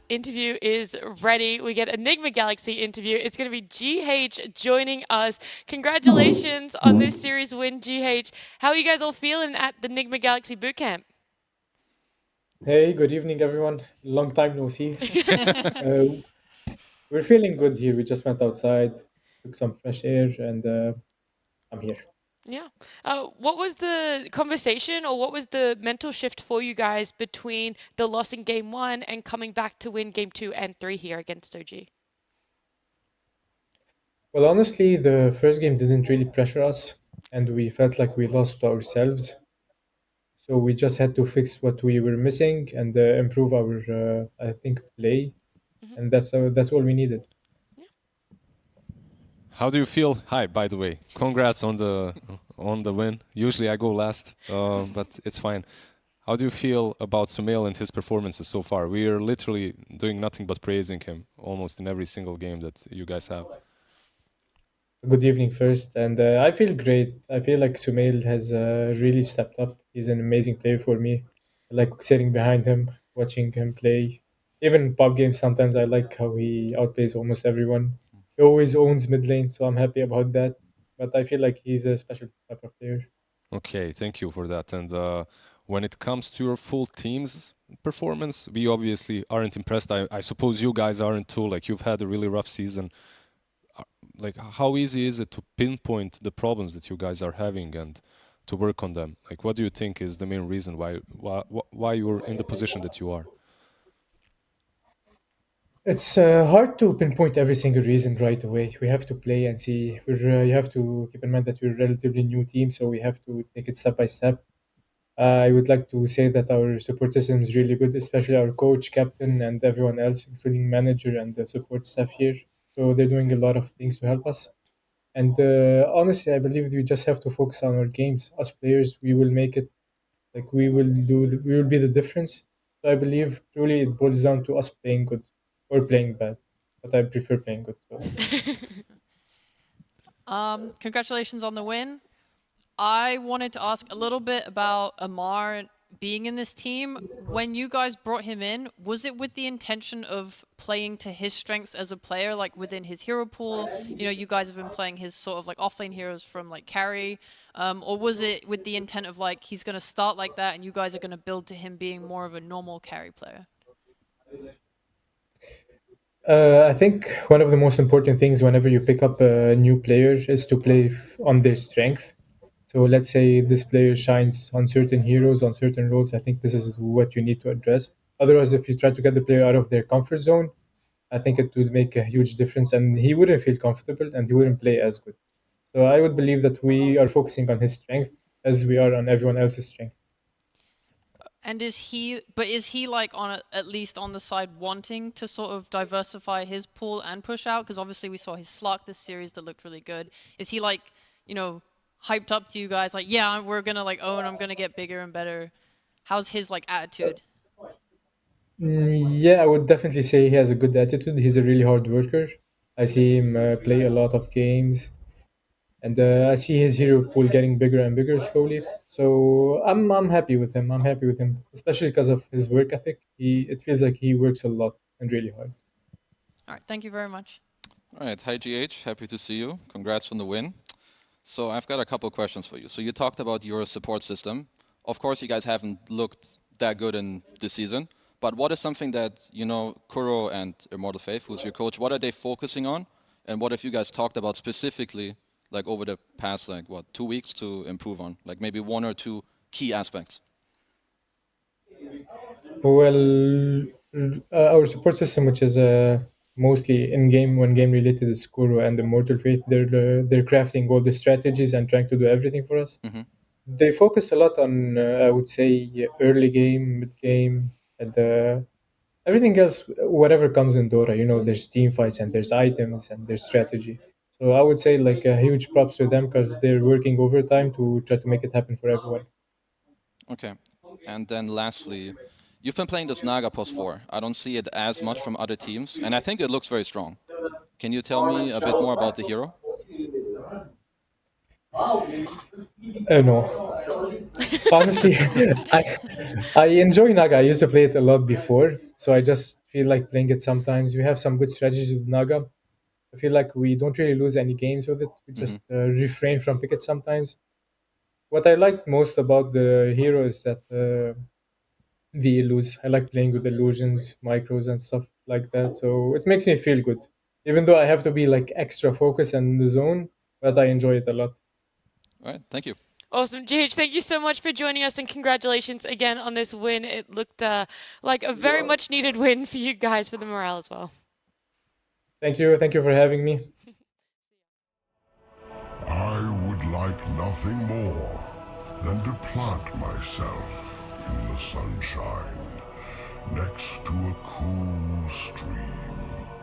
interview is ready. We get a Nigma Galaxy interview. It's going to be GH joining us. Congratulations on this series win, GH. How are you guys all feeling at the Nigma Galaxy Bootcamp? Hey, good evening, everyone. Long time no see. Uh, we're feeling good here. We just went outside, took some fresh air, and I'm here. Yeah. What was the conversation or what was the mental shift for you guys between the loss in game one and coming back to win game two and three here against OG? Well, honestly, the first game didn't really pressure us, and we felt like we lost to ourselves. So we just had to fix what we were missing and improve our, I think, play, Hmm. and that's all we needed. Yeah. How do you feel? Hi, by the way. Congrats on the win. Usually I go last, but it's fine. How do you feel about Sumail and his performances so far? We are literally doing nothing but praising him almost in every single game that you guys have. Good evening first, and I feel great. I feel like Sumail has really stepped up. He's an amazing player for me. I like sitting behind him, watching him play. Even in pub games, sometimes I like how he outplays almost everyone. He always owns mid lane, so I'm happy about that. But I feel like he's a special type of player. Okay, thank you for that. And when it comes to your full team's performance, we obviously aren't impressed. I suppose you guys aren't too. Like you've had a really rough season. Like how easy is it to pinpoint the problems that you guys are having and to work on them? Like what do you think is the main reason why you're in the position that you are? It's hard to pinpoint every single reason right away. We have to play and see. You have to keep in mind that we're a relatively new team, so we have to take it step by step. I would like to say that our support system is really good, especially our coach, captain, and everyone else, including manager and the support staff here. So they're doing a lot of things to help us. And honestly, I believe we just have to focus on our games. Us players, we will make it. Like we will be the difference. So I believe truly it boils down to us playing good or playing bad. But I prefer playing good. So Congratulations on the win. I wanted to ask a little bit about Amar being in this team. When you guys brought him in, was it with the intention of playing to his strengths as a player, like within his hero pool? You know, you guys have been playing his sort of like offlane heroes from like carry, or was it with the intent of like he's going to start like that and you guys are going to build to him being more of a normal carry player? I think one of the most important things whenever you pick up a new player is to play on their strength. So let's say this player shines on certain heroes, on certain roles. I think this is what you need to address. Otherwise, if you try to get the player out of their comfort zone, I think it would make a huge difference and he wouldn't feel comfortable and he wouldn't play as good. So I would believe that we are focusing on his strength as we are on everyone else's strength. And is he like at least on the side wanting to sort of diversify his pool and push out? Because obviously we saw his Slark this series that looked really good. Is he like, you know, hyped up to you guys like, yeah, we're gonna like own, I'm gonna get bigger and better? How's his like attitude? Yeah, I would definitely say he has a good attitude. He's a really hard worker. I see him play a lot of games, and I see his hero pool getting bigger and bigger slowly. So I'm happy with him. I'm happy with him, especially because of his work ethic. He it feels like he works a lot and really hard. All right, thank you very much. All right, hi GH, happy to see you. Congrats on the win. So I've got a couple questions for you. So you talked about your support system. Of course, you guys haven't looked that good in this season, but what is something that, you know, Kuro and Immortal Faith, who's your coach, what are they focusing on? And what have you guys talked about specifically, like over the past, like what, 2 weeks to improve on? Like maybe one or two key aspects. Well, our support system, which is mostly in-game, one-game related, is Kuro and Immortal Fate. They're crafting all the strategies and trying to do everything for us. Mm-hmm. They focus a lot on, I would say, early game, mid game, and everything else. Whatever comes in Dota, you know, there's team fights and there's items and there's strategy. So I would say like a huge props to them because they're working overtime to try to make it happen for everyone. Okay. And then lastly, you've been playing this Naga plus 4. I don't see it as much from other teams, and I think it looks very strong. Can you tell me a bit more about the hero? No. Honestly, I enjoy Naga. I used to play it a lot before, so I just feel like playing it sometimes. We have some good strategies with Naga. I feel like we don't really lose any games with it. We Hmm. just refrain from pick it sometimes. What I like most about the hero is that the illus. I like playing with illusions, micros, and stuff like that. So it makes me feel good, even though I have to be like extra focused and in the zone. But I enjoy it a lot. All right, thank you. Awesome. GH, thank you so much for joining us and congratulations again on this win. It looked like a very much needed win for you guys for the morale as well. Thank you for having me. I would like nothing more than to plant myself in the sunshine next to a cool stream.